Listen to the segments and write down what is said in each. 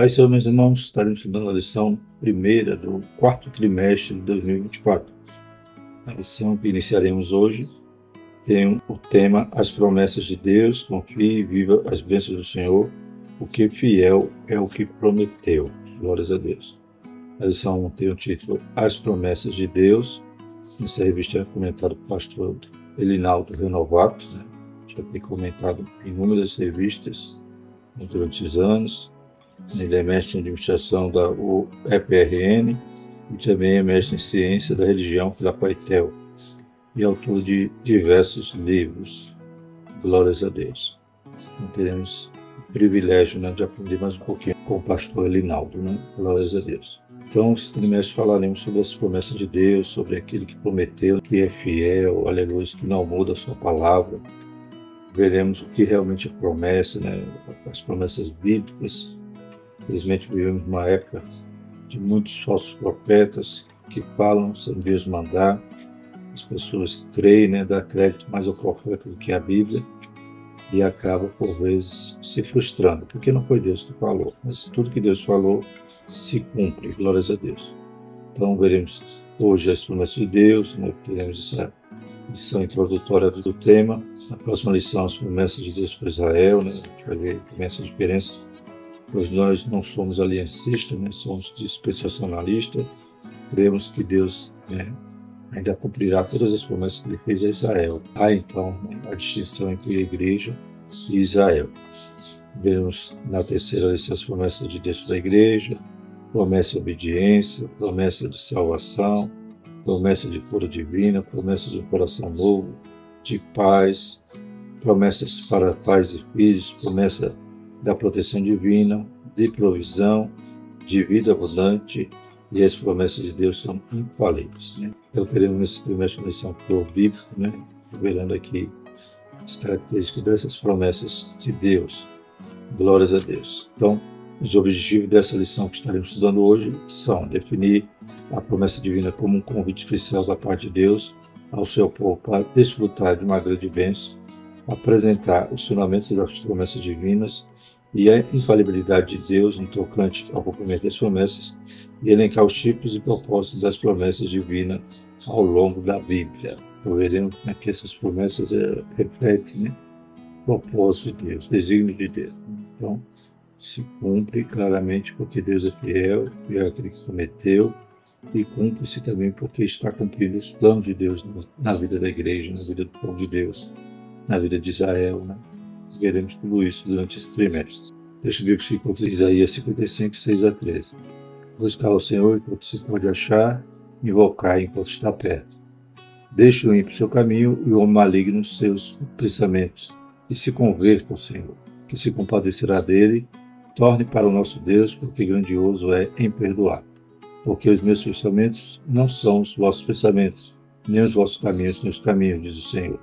Pai e Senhor, meus irmãos, estaremos estudando a lição primeira do quarto trimestre de 2024. A lição que iniciaremos hoje tem o tema As promessas de Deus, confie e viva as bênçãos do Senhor, porque fiel é o que prometeu. Glórias a Deus. A lição tem o título As promessas de Deus. Essa revista é comentada pelo pastor Elinaldo Renovato, já tem comentado em inúmeras revistas durante os anos. Ele é mestre em administração da UEPRN e também é mestre em ciência da religião pela Paitel e autor de diversos livros. Glórias a Deus. Então teremos o privilégio de aprender mais um pouquinho com o pastor Elinaldo. Glórias a Deus. Então, esse trimestre falaremos sobre as promessas de Deus, sobre aquele que prometeu, que é fiel, aleluia, que não muda a sua palavra. Veremos o que realmente é promessa, as promessas bíblicas. Infelizmente, vivemos uma época de muitos falsos profetas que falam sem Deus mandar. As pessoas creem, dá crédito mais ao profeta do que à Bíblia e acabam, por vezes, se frustrando, porque não foi Deus que falou, mas tudo que Deus falou se cumpre, glórias a Deus. Então, veremos hoje as promessas de Deus, teremos essa lição introdutória do tema. Na próxima lição, as promessas de Deus para Israel, a gente vai ver também essa diferença, pois nós não somos aliancistas, somos dispensacionalistas, cremos que Deus ainda cumprirá todas as promessas que ele fez a Israel. Há então a distinção entre a igreja e Israel. Vemos na terceira lição as promessas de Deus para a igreja, promessa de obediência, promessa de salvação, promessa de cura divina, promessa de um coração novo, de paz, promessas para pais e filhos, promessa da proteção divina, de provisão, de vida abundante, e as promessas de Deus são infalíveis. Então teremos nesse trimestre uma lição bíblica, revelando aqui as características dessas promessas de Deus. Glórias a Deus. Então, os objetivos dessa lição que estaremos estudando hoje são definir a promessa divina como um convite especial da parte de Deus ao seu povo para desfrutar de uma grande bênção, apresentar os fundamentos das promessas divinas e a infalibilidade de Deus no tocante ao cumprimento das promessas e elencar os tipos e propósitos das promessas divinas ao longo da Bíblia. Então, veremos que essas promessas refletem o propósito de Deus, desígnio de Deus. Então, se cumpre claramente porque Deus é fiel àquele que prometeu, e cumpre-se também porque está cumprindo os planos de Deus na vida da igreja, na vida do povo de Deus, na vida de Israel. Veremos tudo isso durante esse trimestre. Deixa eu ver se encontra Isaías 55, 6 a 13. Buscar o Senhor enquanto se pode achar, invocar enquanto está perto. Deixe o ímpio seu caminho e o homem maligno seus pensamentos, e se converta ao Senhor, que se compadecerá dele. Torne para o nosso Deus, porque grandioso é em perdoar. Porque os meus pensamentos não são os vossos pensamentos, nem os vossos caminhos meus caminhos, diz o Senhor.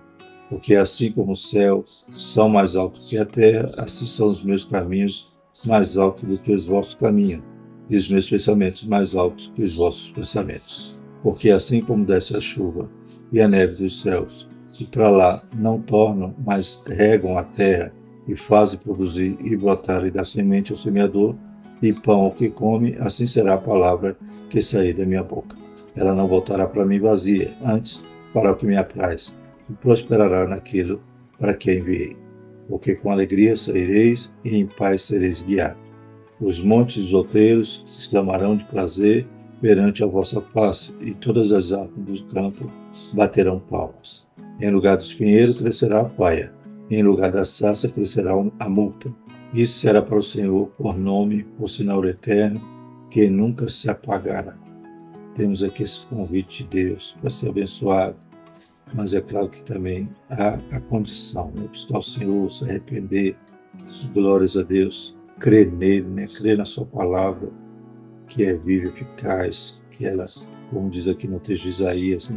Porque assim como o céu são mais altos que a terra, assim são os meus caminhos mais altos do que os vossos caminhos, e os meus pensamentos mais altos que os vossos pensamentos. Porque assim como desce a chuva e a neve dos céus, e para lá não tornam, mas regam a terra, e fazem produzir e brotar e dar semente ao semeador, e pão ao que come, assim será a palavra que sair da minha boca. Ela não voltará para mim vazia, antes para o que me apraz, e prosperará naquilo para que a enviei. Porque com alegria saireis e em paz sereis guiados. Os montes e os outeiros exclamarão de prazer perante a vossa face, e todas as árvores do campo baterão palmas. Em lugar do espinheiro crescerá a paia, em lugar da sarça crescerá a murta. Isso será para o Senhor por nome, por sinal eterno, que nunca se apagará. Temos aqui esse convite de Deus para ser abençoado, mas é claro que também há a condição, buscar o Senhor, se arrepender, glórias a Deus, crer nele, crer na sua palavra, que é viva e eficaz, que ela, como diz aqui no texto de Isaías,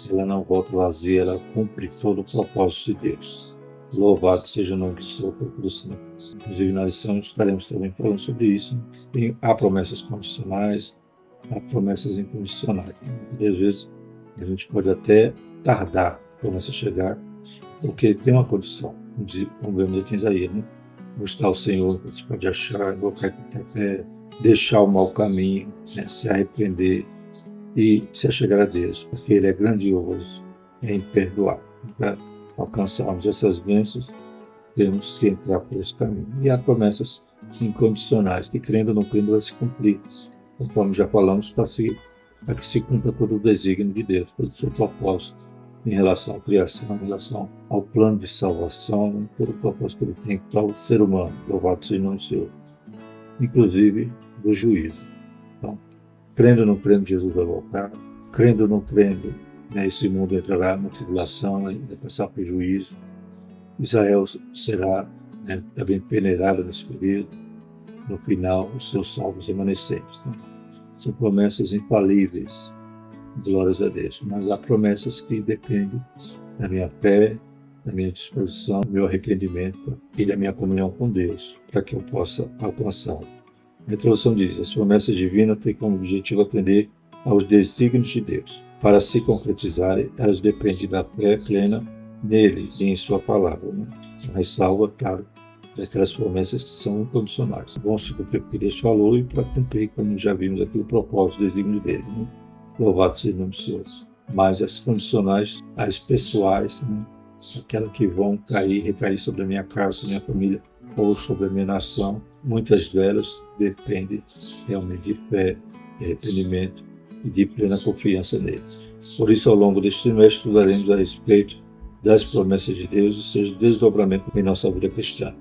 ela não volta vazia, ela cumpre todo o propósito de Deus. Louvado seja o nome do Senhor por sempre. Inclusive, na lição estaremos também falando sobre isso. Há promessas condicionais, há promessas incondicionais. E às vezes a gente pode até tardar a promessa chegar, porque tem uma condição, como vemos aqui em Isaías, buscar o Senhor, você pode achar, invocar com pé, deixar o mau caminho, né? Se arrepender e se achegar a Deus, porque Ele é grandioso em perdoar. Para alcançarmos essas bênçãos, temos que entrar por esse caminho. E há promessas incondicionais, que crendo ou não crendo vai se cumprir. Conforme já falamos, para que se cumpra todo o desígnio de Deus, todo o seu propósito em relação à criação, em relação ao plano de salvação, todo o propósito que Ele tem para o ser humano. Louvado seja o nome do Senhor. Inclusive do juízo. Então, crendo ou não crendo, Jesus vai voltar. Crendo ou não crendo, né, esse mundo entrará na tribulação e vai passar por juízo. Israel será, né, também peneirada nesse período. No final, os seus salvos remanescentes. Né? São promessas infalíveis, glórias a Deus. Mas há promessas que dependem da minha fé, da minha disposição, do meu arrependimento e da minha comunhão com Deus, para que eu possa alcançá-lo. A introdução diz: as promessas divinas têm como objetivo atender aos desígnios de Deus. Para se concretizarem, elas dependem da fé plena nele e em sua palavra. Né? Mas salva, claro, daquelas promessas que são incondicionais. Vão se cumprir porque Deus falou e para cumprir, como já vimos aqui, o propósito, o desígnio dele. Né? Louvado seja o nome do Senhor. Mas as condicionais, as pessoais, né? Aquelas que vão recair sobre a minha casa, sobre a minha família ou sobre a minha nação, muitas delas dependem realmente de fé, de arrependimento e de plena confiança nele. Por isso, ao longo deste trimestre, estudaremos a respeito das promessas de Deus e seus desdobramentos em nossa vida cristã.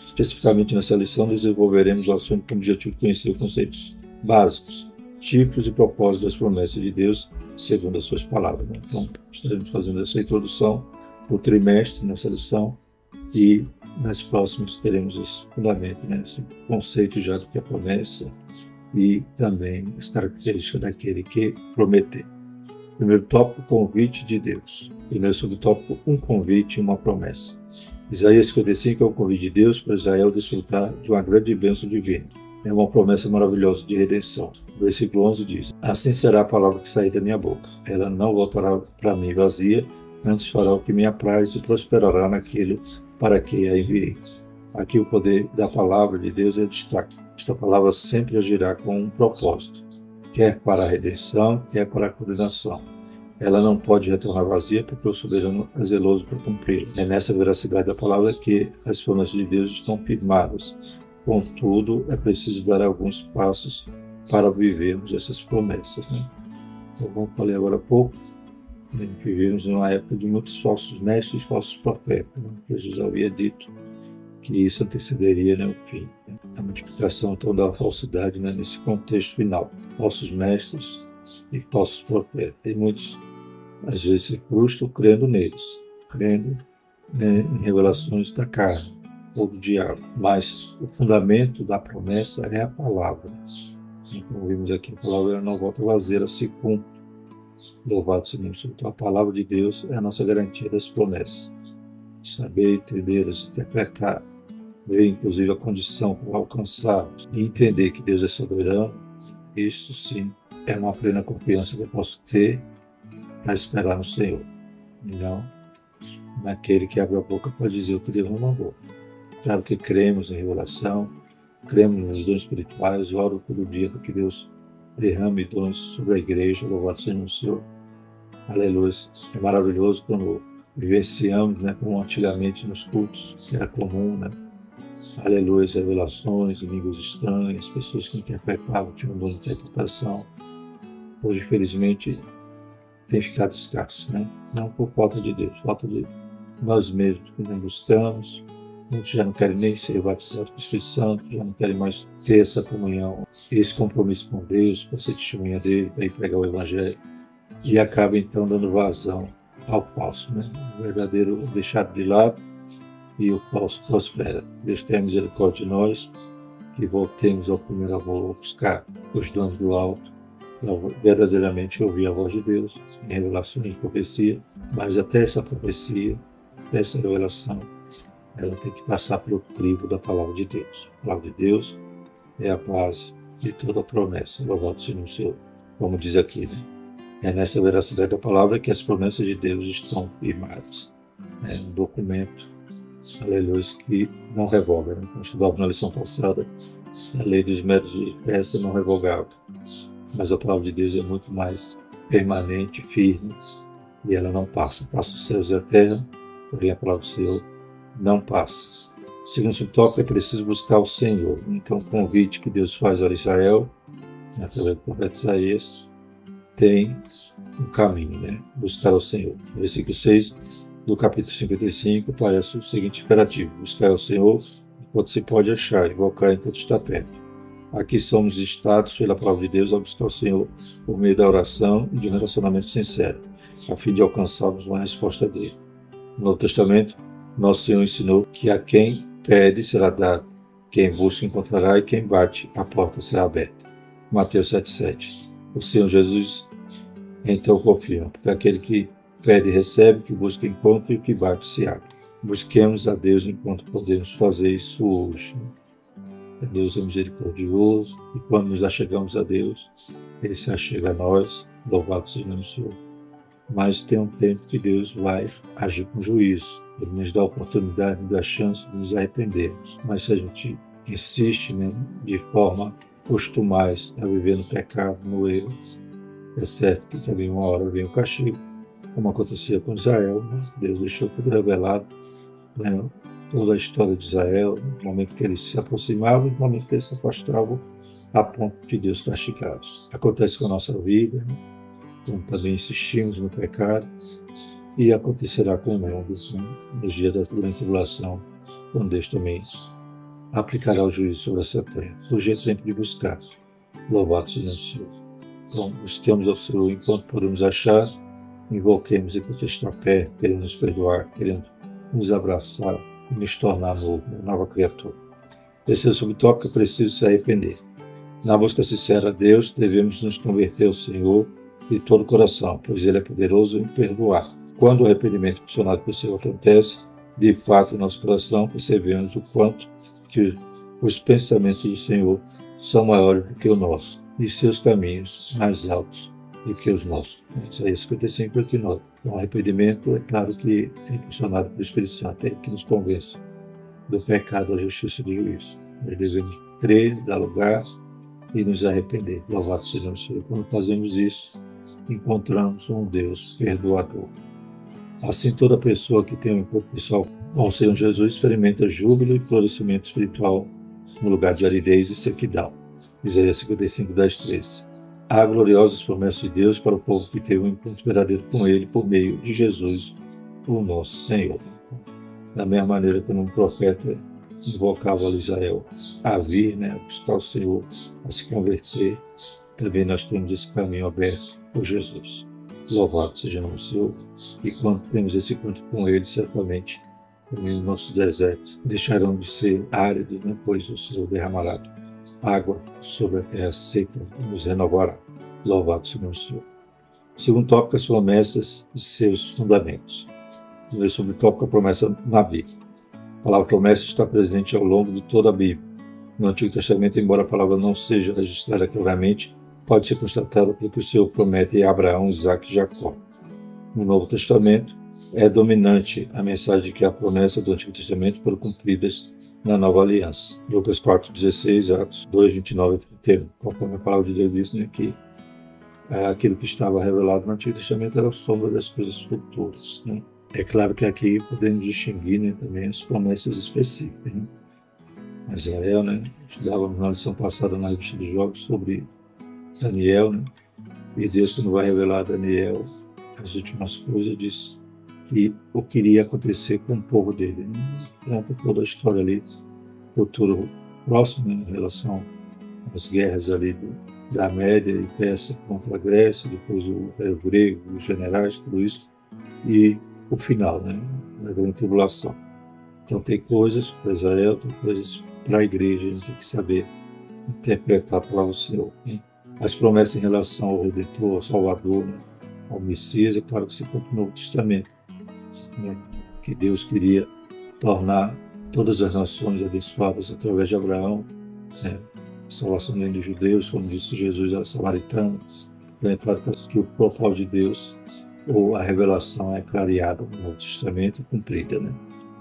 Especificamente nessa lição, desenvolveremos o assunto com o objetivo de conhecer os conceitos básicos, tipos e propósitos das promessas de Deus, segundo as suas palavras. Então, estaremos fazendo essa introdução por trimestre nessa lição e nas próximas teremos esse fundamento, né, esse conceito já do que é promessa e também as características daquele que prometeu. Primeiro tópico, convite de Deus. Primeiro subtópico, um convite e uma promessa. Isaías 55 é o convite de Deus para Israel desfrutar de uma grande bênção divina. É uma promessa maravilhosa de redenção. O versículo 11 diz: assim será a palavra que sair da minha boca. Ela não voltará para mim vazia, antes fará o que me apraz e prosperará naquilo para que a enviei. Aqui o poder da palavra de Deus é destaque. Esta palavra sempre agirá com um propósito, quer para a redenção, quer para a condenação. Ela não pode retornar vazia, porque o soberano é zeloso para cumprir. É nessa veracidade da palavra que as promessas de Deus estão firmadas. Contudo, é preciso dar alguns passos para vivermos essas promessas. Né? Então, como falei agora há pouco, vivemos numa época de muitos falsos mestres e falsos profetas. Né? Jesus havia dito que isso antecederia, né, o fim. Né? A multiplicação então da falsidade, né, nesse contexto final. Falsos mestres e falsos profetas. E muitos, às vezes, se frustram crendo neles, crendo, né, em revelações da carne ou do diabo. Mas o fundamento da promessa é a palavra. E como vimos aqui, a palavra não volta vazia, ela se cumpre. Louvado seja o Senhor. Então, a palavra de Deus é a nossa garantia das promessas. Saber, entendê-las, interpretar, ver inclusive a condição para alcançá-las e entender que Deus é soberano, isso sim é uma plena confiança que eu posso ter para esperar no Senhor. Não naquele que abre a boca para dizer o que Deus não mandou. Claro que cremos em revelação, cremos nos dons espirituais, eu oro todo dia para que Deus derrame dons sobre a igreja, louvado seja o Senhor. Aleluia. É maravilhoso quando vivenciamos, né, como antigamente nos cultos, que era comum, né? Aleluia, revelações, línguas estranhas, pessoas que interpretavam, tinham um dom de interpretação. Hoje, infelizmente, tem ficado escasso, né? Não por falta de Deus, falta de nós mesmos que não buscamos. Muitos já não querem nem ser batizados com o Espírito Santo, já não querem mais ter essa comunhão, esse compromisso com Deus, para ser testemunha dele, para ir pregar o Evangelho. E acaba então dando vazão ao falso, né? O verdadeiro é deixado de lado e o falso prospera. Deus tenha misericórdia de nós, que voltemos ao primeiro amor, a buscar os dons do alto, verdadeiramente ouvir a voz de Deus em revelação e em profecia, mas até essa profecia, até essa revelação, ela tem que passar pelo crivo da palavra de Deus. A palavra de Deus é a base de toda a promessa. Louvado seja o Senhor. Como diz aqui, né? É nessa veracidade da palavra que as promessas de Deus estão firmadas. É um documento aleluia, que não revoga. Né? Como estudava na lição passada, a lei dos métodos de peça não revogava. Mas a palavra de Deus é muito mais permanente, firme, e ela não passa. Passa os céus e a terra, porém a palavra do Senhor não passa. O segundo subtópico é preciso buscar o Senhor. Então, o convite que Deus faz a Israel, através do profeta Isaías, tem um caminho, né? Buscar o Senhor. No versículo 6 do capítulo 55 aparece o seguinte imperativo: buscar o Senhor enquanto se pode achar, invocar enquanto está perto. Aqui somos instados pela palavra de Deus a buscar o Senhor por meio da oração e de um relacionamento sincero, a fim de alcançarmos uma resposta dele. No Novo Testamento, nosso Senhor ensinou que a quem pede será dado, quem busca encontrará e quem bate, a porta será aberta. Mateus 7,7. O Senhor Jesus então confirma, porque aquele que pede recebe, que busca encontra e o que bate se abre. Busquemos a Deus enquanto podemos fazer isso hoje. Deus é misericordioso e quando nos achegamos a Deus, Ele se achega a nós, louvado seja o Senhor. Mas tem um tempo que Deus vai agir com juízo. Ele nos dá a oportunidade, nos dá a chance de nos arrependermos. Mas se a gente insiste, né, de forma costumais a viver no pecado, no erro, é certo que também uma hora vem o castigo, como acontecia com Israel. Né? Deus deixou tudo revelado, né? Toda a história de Israel, no momento que eles se aproximavam, no momento que eles se afastavam, a ponto de Deus castigá-los. Acontece com a nossa vida, né? Então também insistimos no pecado, e acontecerá com o mundo, né? Nos dias da grande tribulação, quando Deus também aplicará o juízo sobre essa terra. Hoje é tempo de buscar. Louvado seja o Senhor. Então, busquemos ao Senhor enquanto podemos achar, invoquemos enquanto está perto, querendo nos perdoar, querendo nos abraçar e nos tornar novo, uma nova criatura. Terceiro subtópico: é preciso se arrepender. Na busca sincera a Deus, devemos nos converter ao Senhor de todo o coração, pois Ele é poderoso em perdoar. Quando o arrependimento funcionado pelo Senhor acontece, de fato, em nosso coração percebemos o quanto que os pensamentos do Senhor são maiores do que o nosso, e seus caminhos mais altos do que os nossos. Isaías 55, 89. Então, o arrependimento, é claro que é impulsionado pelo Espírito Santo, é ele que nos convence do pecado, da justiça e do juízo. Nós devemos crer, dar lugar e nos arrepender. Louvado seja o Senhor. Quando fazemos isso, encontramos um Deus perdoador. Assim, toda pessoa que tem um encontro pessoal com o Senhor Jesus experimenta júbilo e florescimento espiritual no lugar de aridez e sequidão. Isaías 55, 10, 13. Há gloriosas promessas de Deus para o povo que teve um encontro verdadeiro com Ele por meio de Jesus, o nosso Senhor. Da mesma maneira que um profeta invocava a Israel a vir, né, a buscar o Senhor, a se converter, também nós temos esse caminho aberto por Jesus. Louvado seja o Senhor. E quando temos esse encontro com Ele, certamente também os nossos desertos deixarão de ser áridos, né, pois o Senhor derramará água sobre a terra seca e nos renovará. Louvado seja o Senhor. Segundo tópico: as promessas e seus fundamentos. Primeiro subtópico: a promessa na Bíblia. A palavra promessa está presente ao longo de toda a Bíblia. No Antigo Testamento, embora a palavra não seja registrada claramente, pode ser constatada pelo que o Senhor promete a Abraão, Isaque e Jacó. No Novo Testamento, é dominante a mensagem de que a promessa do Antigo Testamento foram cumpridas na Nova Aliança. Lucas 4,16, Atos 2, 29 e 31. Conforme a palavra de Deus diz, né, que aquilo que estava revelado no Antigo Testamento era a sombra das coisas futuras. Né? É claro que aqui podemos distinguir, né, também as promessas específicas. Né? Israel, né, estudávamos na lição passada na revista dos Jogos sobre Daniel, né? E Deus, quando vai revelar a Daniel as últimas coisas, diz que o que iria acontecer com o povo dele. Conta toda a história ali, futuro próximo, né, em relação às guerras ali da Média e Pérsia contra a Grécia, depois o Império Grego, os generais, tudo isso, e o final, né, da grande tribulação. Então tem coisas para Israel, tem coisas para a igreja, a gente tem que saber interpretar a palavra do Senhor. Né? As promessas em relação ao Redentor, ao Salvador, né, ao Messias, é claro que se cumpre no Novo Testamento. Né, que Deus queria tornar todas as nações abençoadas através de Abraão, né, salvação dos judeus, como disse Jesus ao samaritano. Então, é claro que o propósito de Deus, ou a revelação, é clareada no Novo Testamento e cumprida. Né?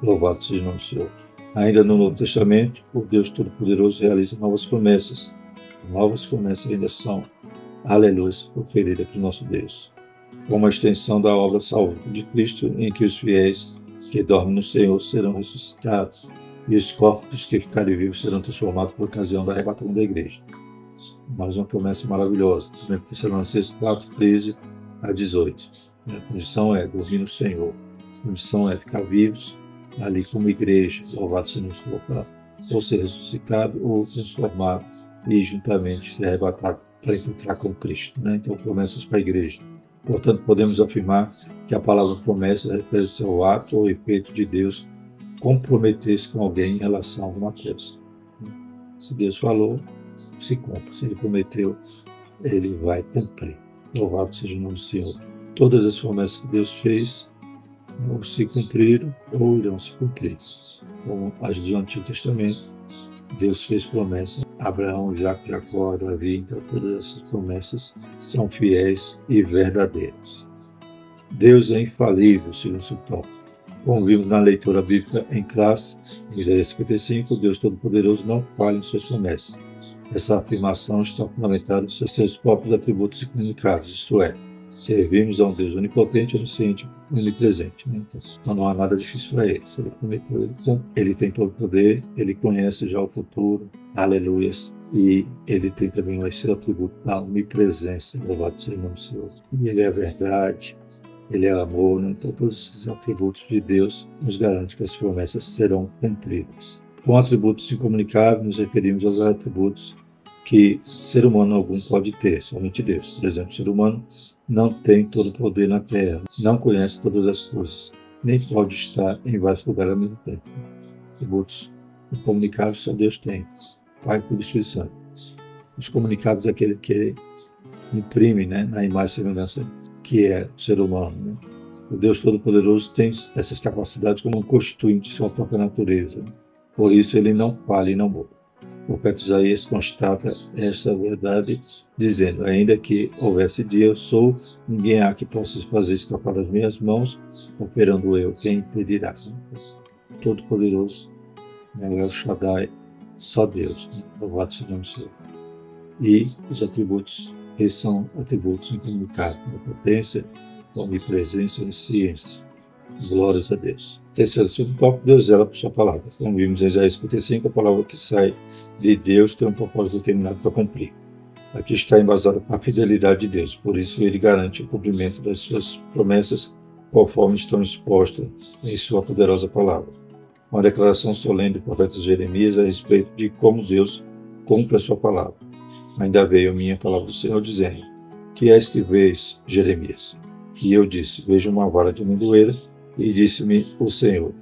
Louvado seja o nome do Senhor. Ainda no Novo Testamento, o Deus Todo-Poderoso realiza novas promessas. Novas promessas ainda são, aleluia, proferidas pelo nosso Deus. Como a extensão da obra salvífica de Cristo, em que os fiéis que dormem no Senhor serão ressuscitados, e os corpos que ficarem vivos serão transformados por ocasião do arrebatamento da igreja. Mais uma promessa maravilhosa. 1 Tessalonicenses 4, 13 a 18. A condição é dormir no Senhor. A condição é ficar vivos ali como igreja, louvado seja o Senhor, para ou ser ressuscitado ou transformado e juntamente ser arrebatado para encontrar com Cristo. Então, promessas para a igreja. Portanto, podemos afirmar que a palavra promessa refere ao seu ato ou efeito de Deus comprometer-se com alguém em relação a alguma coisa. Se Deus falou, se cumpre. Se Ele prometeu, Ele vai cumprir. Louvado seja o nome do Senhor. Todas as promessas que Deus fez ou se cumpriram ou irão se cumprir. Como as do Antigo Testamento, Deus fez promessas a Abraão, Isaac, Jacó, Davi. Então, todas essas promessas são fiéis e verdadeiras. Deus é infalível, segundo o tópico. Como vimos na leitura bíblica em classe, em Isaías 55, o Deus Todo-Poderoso não falha em suas promessas. Essa afirmação está fundamentada em seus próprios atributos e comunicados, isto é, servimos a um Deus onipotente, onisciente e onipresente. Então não há nada difícil para Ele. Se Ele prometeu, Ele cumpre. Ele tem todo o poder, Ele conhece já o futuro, aleluias, e Ele tem também esse atributo da onipresença, louvado seja o nome do Senhor. E Ele é a verdade, Ele é amor, Então todos esses atributos de Deus nos garantem que as promessas serão cumpridas. Com atributos incomunicáveis, nos referimos aos atributos que ser humano algum pode ter, somente Deus. Por exemplo, o ser humano não tem todo o poder na Terra, não conhece todas as coisas, nem pode estar em vários lugares ao mesmo tempo. Atributos incomunicáveis só Deus tem, Pai, Filho e Espírito Santo. Os comunicados é aquele que imprime na imagem e semelhança que é o ser humano. O Deus Todo-Poderoso tem essas capacidades como um constituinte de sua própria natureza. Por isso ele não falha e não muda. O profeta Isaías constata essa verdade, dizendo: ainda que houvesse dia, eu sou, ninguém há que possa fazer escapar das minhas mãos, operando eu, quem impedirá? Todo-Poderoso, El Shaddai, só Deus, louvado seja o nome do Senhor. E os atributos, esses são atributos incomunicáveis, potência, onipresença e ciência. Glórias a Deus. Terceiro subtópico, Deus zela por sua palavra. Como vimos em Isaías 55, a palavra que sai de Deus tem um propósito determinado para cumprir. Aqui está embasada a fidelidade de Deus, por isso ele garante o cumprimento das suas promessas conforme estão expostas em sua poderosa palavra. Uma declaração solene do profeta Jeremias a respeito de como Deus cumpre a sua palavra. Ainda veio a minha palavra do Senhor dizendo: que és que vês, Jeremias? E eu disse: vejo uma vara de amendoeira. E disse-me o Senhor: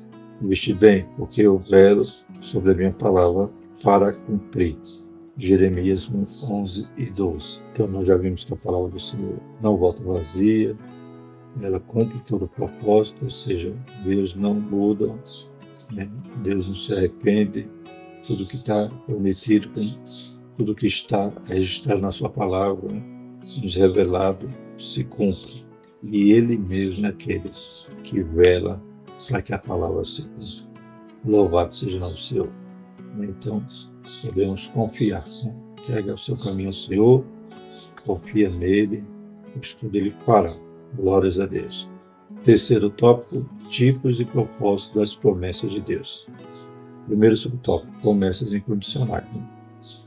investi bem, porque eu velo sobre a minha palavra para cumprir. Jeremias 1, 11 e 12. Então nós já vimos que a palavra do Senhor não volta vazia, ela cumpre todo o propósito, ou seja, Deus não muda, Deus não se arrepende, tudo que está prometido, tudo que está registrado na sua palavra, nos revelado, se cumpre. E Ele mesmo é aquele que vela para que a palavra se cumpra. Louvado seja o nome do Senhor. Então, podemos confiar. Entrega o seu caminho ao Senhor, confia nele, pois tudo Ele fará. Glórias a Deus. Terceiro tópico, tipos e propósitos das promessas de Deus. Primeiro subtópico, promessas incondicionais.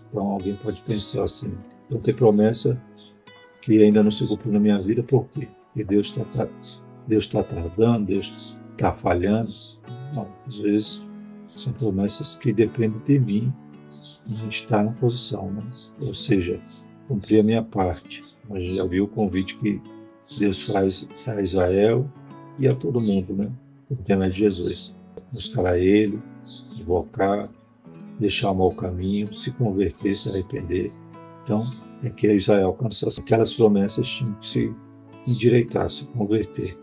Então, alguém pode pensar assim: então tem promessa que ainda não se cumpriu na minha vida, por quê? E Deus está tardando, Deus está falhando. Não, às vezes são promessas que dependem de mim estar na posição, ou seja, cumprir a minha parte. A gente já viu o convite que Deus faz a Israel e a todo mundo, por intermédio de Jesus. Buscar a Ele, invocar, deixar o mau caminho, se converter, se arrepender. Então, tem que Israel alcançar aquelas promessas, tinham que se endireitar, se converter.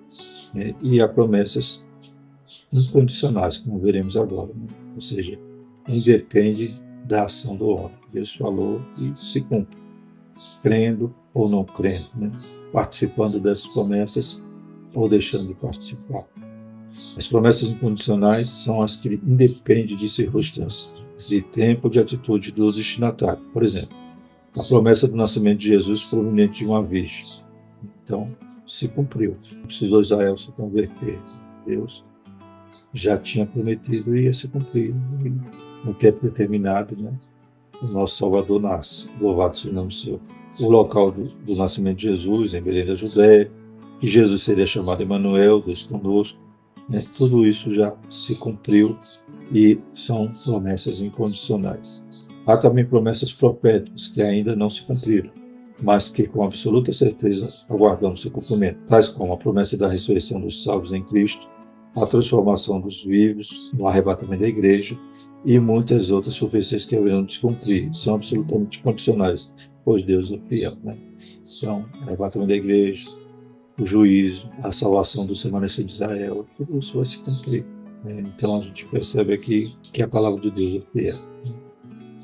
E há promessas incondicionais, como veremos agora. Ou seja, independe da ação do homem. Deus falou e se cumpre. Crendo ou não crendo, participando dessas promessas ou deixando de participar. As promessas incondicionais são as que independem de circunstâncias, de tempo ou de atitude do destinatário. Por exemplo, a promessa do nascimento de Jesus proveniente de uma virgem. Então, se cumpriu. Precisou Israel se converter. Deus já tinha prometido e ia se cumprir. E, no tempo determinado, né, o nosso Salvador nasce. Louvado seja o nome do Senhor. O local do nascimento de Jesus, em Belém da Judéia, que Jesus seria chamado Emanuel, Deus conosco, né, tudo isso já se cumpriu e são promessas incondicionais. Há também promessas proféticas que ainda não se cumpriram, mas que com absoluta certeza aguardamos seu cumprimento, tais como a promessa da ressurreição dos salvos em Cristo, a transformação dos vivos, no arrebatamento da igreja e muitas outras profecias que haverão de se cumprir. São absolutamente condicionais, pois Deus é fiel. Né? Então, o arrebatamento da igreja, o juízo, a salvação do remanescente de Israel, tudo isso vai se cumprir. Né? Então, a gente percebe aqui que a palavra de Deus é fiel. Né?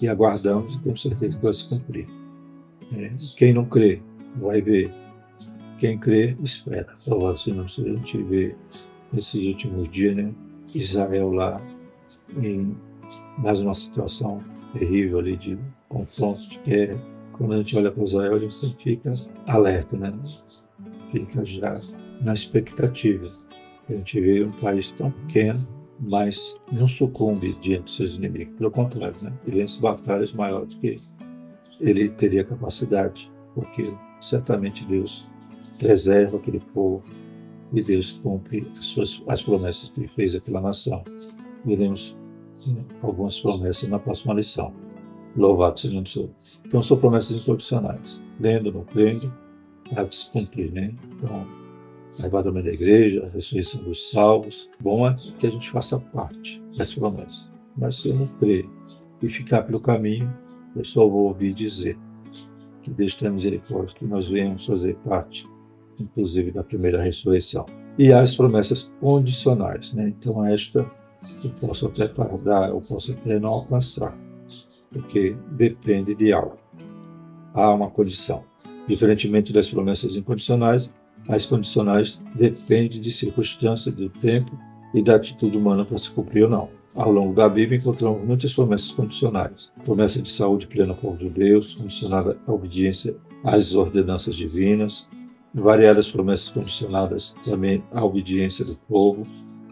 E aguardamos e temos certeza que vai se cumprir. Quem não crê, vai ver. Quem crê, espera. Louvado seja o nome do Senhor. A gente vê nesses últimos dias, né, Israel lá, em mais uma situação terrível ali de confronto de guerra. Quando a gente olha para Israel, a gente sempre fica alerta, né? Fica já na expectativa. A gente vê um país tão pequeno, mas não sucumbe diante dos seus inimigos. Pelo contrário, né? Ele vence batalhas maiores do que ele teria capacidade, porque certamente Deus preserva aquele povo e Deus cumpre as promessas que ele fez àquela nação. Veremos algumas promessas na próxima lição. Louvado seja o Senhor. Então, são promessas incondicionais. Crendo ou não crendo, vai se cumprir, né? Então, o arrebatamento da igreja, a ressurreição dos salvos. Bom é que a gente faça parte das promessas. Mas se eu não crer e ficar pelo caminho, eu só vou ouvir dizer que Deus tenha misericórdia, que nós venhamos fazer parte, inclusive, da primeira ressurreição. E há as promessas condicionais, né? Então, esta eu posso até tardar, eu posso até não alcançar, porque depende de algo. Há uma condição. Diferentemente das promessas incondicionais, as condicionais dependem de circunstâncias, do tempo e da atitude humana para se cumprir ou não. Ao longo da Bíblia encontramos muitas promessas condicionais. Promessa de saúde plena ao povo de Deus, condicionada à obediência às ordenanças divinas. Variadas promessas condicionadas também à obediência do povo.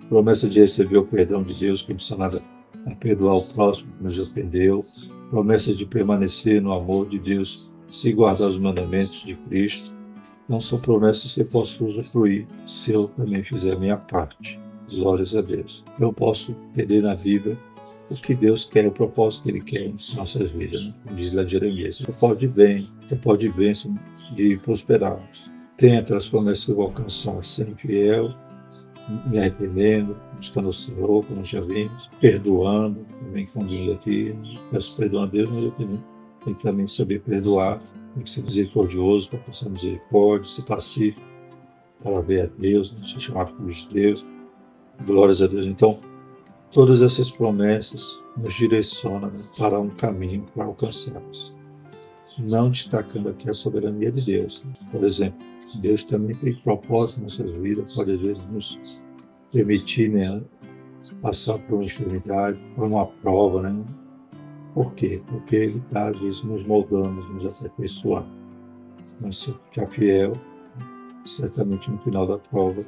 Promessa de receber o perdão de Deus, condicionada a perdoar o próximo que nos ofendeu. Promessa de permanecer no amor de Deus, se guardar os mandamentos de Cristo. Não são promessas que eu posso usufruir se eu também fizer a minha parte. Glórias a Deus. Eu posso entender na Bíblia o que Deus quer, o propósito que Ele quer em nossas vidas. Né? Diz lá Jeremias. Eu posso de bem, eu posso de bênção, de prosperarmos. Tem aquelas promessas que eu vou alcançar, sendo fiel, me arrependendo, buscando o Senhor, como já vimos, perdoando, também convindo aqui, peço perdão a Deus, mas eu tenho que também saber perdoar, tem que ser misericordioso para passar misericórdia, ser pacífico, para ver a Deus, não ser chamado por Deus. Glórias a Deus. Então, todas essas promessas nos direcionam para um caminho para alcançarmos. Não destacando aqui a soberania de Deus. Por exemplo, Deus também tem propósito em nossas vidas, pode às vezes nos permitir, né, passar por uma enfermidade, por uma prova, né? Por quê? Porque Ele está, às vezes, nos moldando, nos aperfeiçoando. Mas se ficar fiel, certamente no final da prova,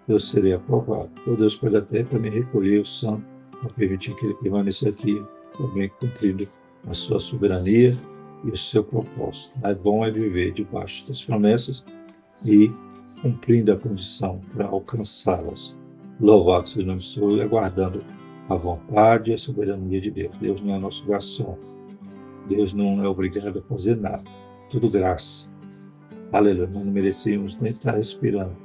eu serei aprovado. Então Deus pode até também recolher o santo, para permitir que ele permaneça aqui, também cumprindo a sua soberania e o seu propósito. Mas bom é viver debaixo das promessas e cumprindo a condição para alcançá-las. Louvado seja o nome do Senhor e aguardando a vontade e a soberania de Deus. Deus não é nosso garçom. Deus não é obrigado a fazer nada. Tudo graça. Aleluia. Nós não merecíamos nem estar respirando,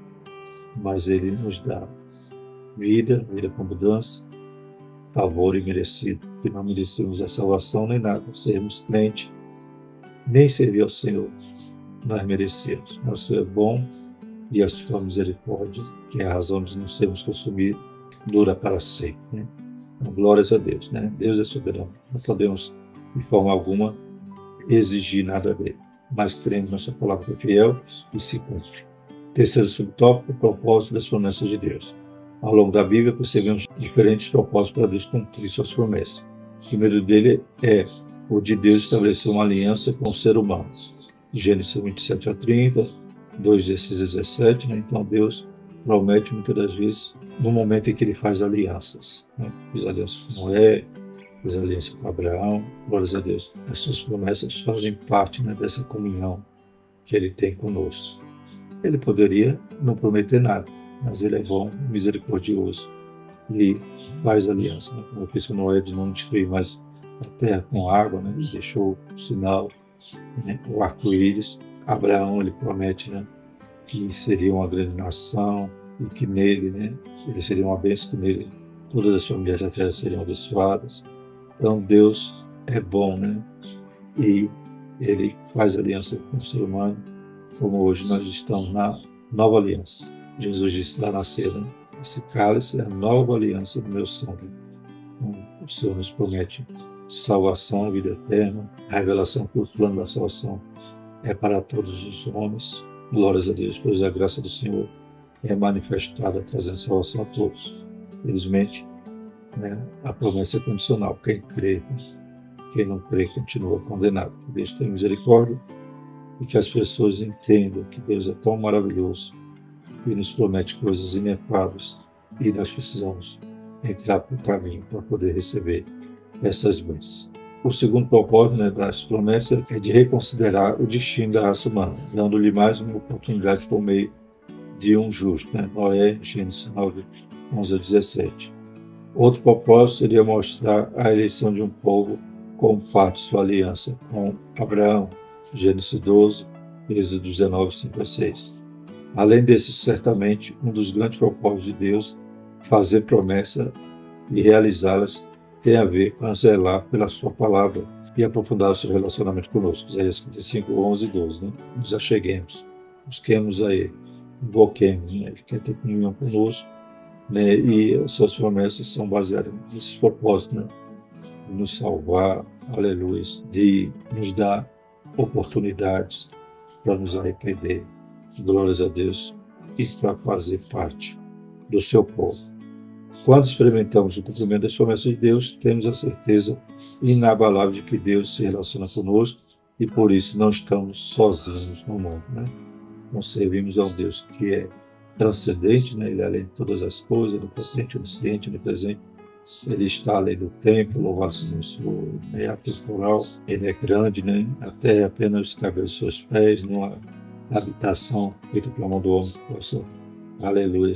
mas Ele nos dá vida com mudança, favor imerecido, que não merecemos a salvação nem nada, sermos crentes, nem servir ao Senhor, nós merecemos. Nosso Senhor é bom e a sua misericórdia, que é a razão de não sermos consumidos, dura para sempre. Né? Então, glórias a Deus. Né? Deus é soberano, não podemos, de forma alguma, exigir nada dele, mas cremos na sua palavra que é fiel e se cumpre. Terceiro subtópico, o propósito das promessas de Deus. Ao longo da Bíblia, percebemos diferentes propósitos para Deus cumprir suas promessas. O primeiro dele é o de Deus estabelecer uma aliança com o ser humano. Gênesis 27:30, 2:16-17, né? Então Deus promete muitas das vezes no momento em que ele faz alianças. Né? Fez aliança com Noé, fez aliança com Abraão, glórias a Deus. Essas promessas fazem parte, né, dessa comunhão que ele tem conosco. Ele poderia não prometer nada, mas ele é bom, misericordioso e faz aliança. Né? Como fez com Noé de não destruir mais a terra com água, né? E deixou o sinal, né, o arco-íris. Abraão, ele promete, né, que seria uma grande nação e que nele, né, ele seria uma bênção, que nele todas as famílias da terra seriam abençoadas. Então Deus é bom, né? E ele faz aliança com o ser humano, como hoje nós estamos na nova aliança. Jesus disse lá na ceia, né? Esse cálice é a nova aliança do meu sangue. O Senhor nos promete salvação, vida eterna, a revelação que o plano da salvação é para todos os homens. Glórias a Deus, pois a graça do Senhor é manifestada, trazendo salvação a todos. Felizmente, né, a promessa é condicional. Quem crê, quem não crê continua condenado. Deus tem misericórdia e que as pessoas entendam que Deus é tão maravilhoso e nos promete coisas inefáveis e nós precisamos entrar para o caminho para poder receber essas bênçãos. O segundo propósito, né, das promessas é de reconsiderar o destino da raça humana, dando-lhe mais uma oportunidade por meio de um justo. Né? Noé, Gênesis 9:11-17. Outro propósito seria mostrar a eleição de um povo como parte de sua aliança com Abraão, Gênesis 12, Êxodo 19:5-6. Além desse, certamente, um dos grandes propósitos de Deus, fazer promessa e realizá-las, tem a ver com zelar pela sua palavra e aprofundar o seu relacionamento conosco. Isaías 55:11-12. Né? Nos acheguemos, busquemos a Ele, invoquemos, né? Ele quer ter comunhão conosco, né? E as suas promessas são baseadas nesses propósitos, né? De nos salvar, aleluia, de nos dar oportunidades para nos arrepender, glórias a Deus, e para fazer parte do seu povo. Quando experimentamos o cumprimento das promessas de Deus, temos a certeza inabalável de que Deus se relaciona conosco e por isso não estamos sozinhos no mundo. Né? Nós servimos a um Deus que é transcendente, né? Ele é além de todas as coisas, onipotente, onisciente, onipresente. Ele está além do tempo, louvado seja o Senhor, é atemporal, ele é grande, né? A terra é apenas os cabelos dos seus pés, não há habitação feita pela mão do homem que possa, aleluia,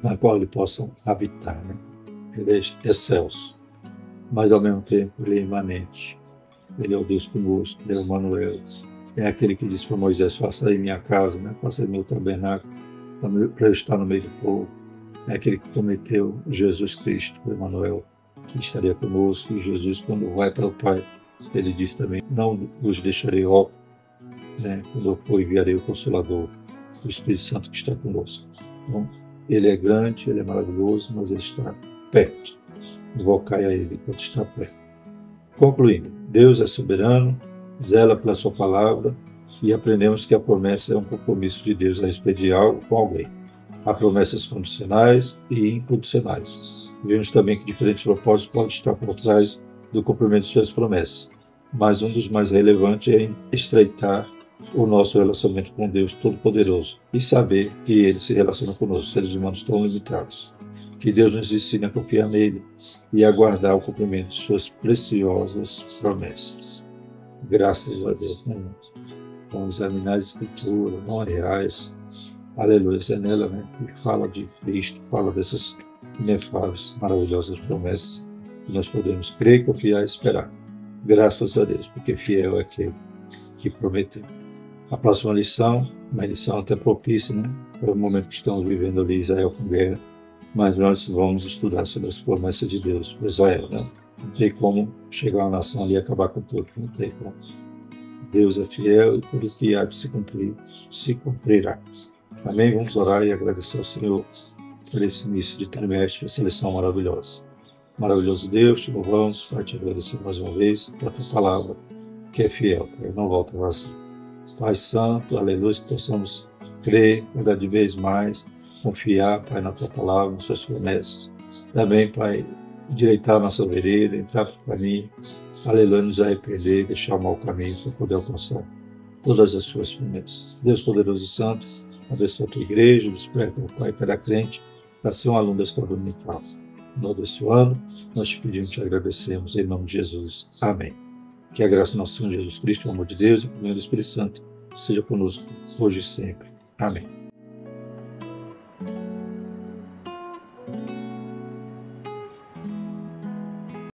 na qual ele possa habitar. Né? Ele é excelso, mas ao mesmo tempo ele é imanente. Ele é o Deus conosco, ele é o Emmanuel. É aquele que disse para Moisés: faça aí minha casa, né? Faça aí meu tabernáculo, para eu estar no meio do povo. É aquele que prometeu Jesus Cristo, o Emmanuel, que estaria conosco. E Jesus, quando vai para o Pai, ele disse também: não vos deixarei órfãos, né? Quando eu for, enviarei o Consolador, o Espírito Santo que está conosco. Então, ele é grande, ele é maravilhoso, mas ele está perto. Invocai a ele enquanto está perto. Concluindo, Deus é soberano, zela pela sua palavra e aprendemos que a promessa é um compromisso de Deus a respeito de algo com alguém. Há promessas condicionais e incondicionais. Vemos também que diferentes propósitos podem estar por trás do cumprimento de suas promessas, mas um dos mais relevantes é estreitar o nosso relacionamento com Deus Todo-Poderoso e saber que Ele se relaciona conosco, seres humanos tão limitados. Que Deus nos ensine a confiar nele e aguardar o cumprimento de suas preciosas promessas. Graças a Deus. Né? Vamos examinar as Escrituras, não reais. Aleluia. É nela, né, que fala de Cristo, fala dessas inefáveis, maravilhosas promessas que nós podemos crer, confiar e esperar. Graças a Deus, porque fiel é aquele que prometeu. A próxima lição, uma lição até propícia, né, para o momento que estamos vivendo ali, Israel com guerra, mas nós vamos estudar sobre as promessas de Deus para Israel. Né? Não tem como chegar uma nação ali e acabar com tudo, não tem como. Deus é fiel e tudo que há de se cumprir, se cumprirá. Amém? Vamos orar e agradecer ao Senhor por esse início de trimestre, essa lição maravilhosa. Maravilhoso Deus, te louvamos, Pai, te agradecer mais uma vez pela tua palavra, que é fiel, Pai, não volta vazio. Pai Santo, aleluia, que possamos crer cada vez mais confiar, Pai, na Tua palavra, nas Suas promessas. Também, Pai, endireitar a nossa vereda, entrar para o caminho, aleluia, nos arrepender, deixar o mau caminho para poder alcançar todas as Suas promessas. Deus poderoso e santo, abençoa a Tua igreja, desperta, Pai, cada crente para ser um aluno da escola dominical. No final desse ano, nós te pedimos, te agradecemos, em nome de Jesus. Amém. Que a graça do nosso Senhor Jesus Cristo, o amor de Deus e o comunhão do Espírito Santo seja conosco, hoje e sempre. Amém.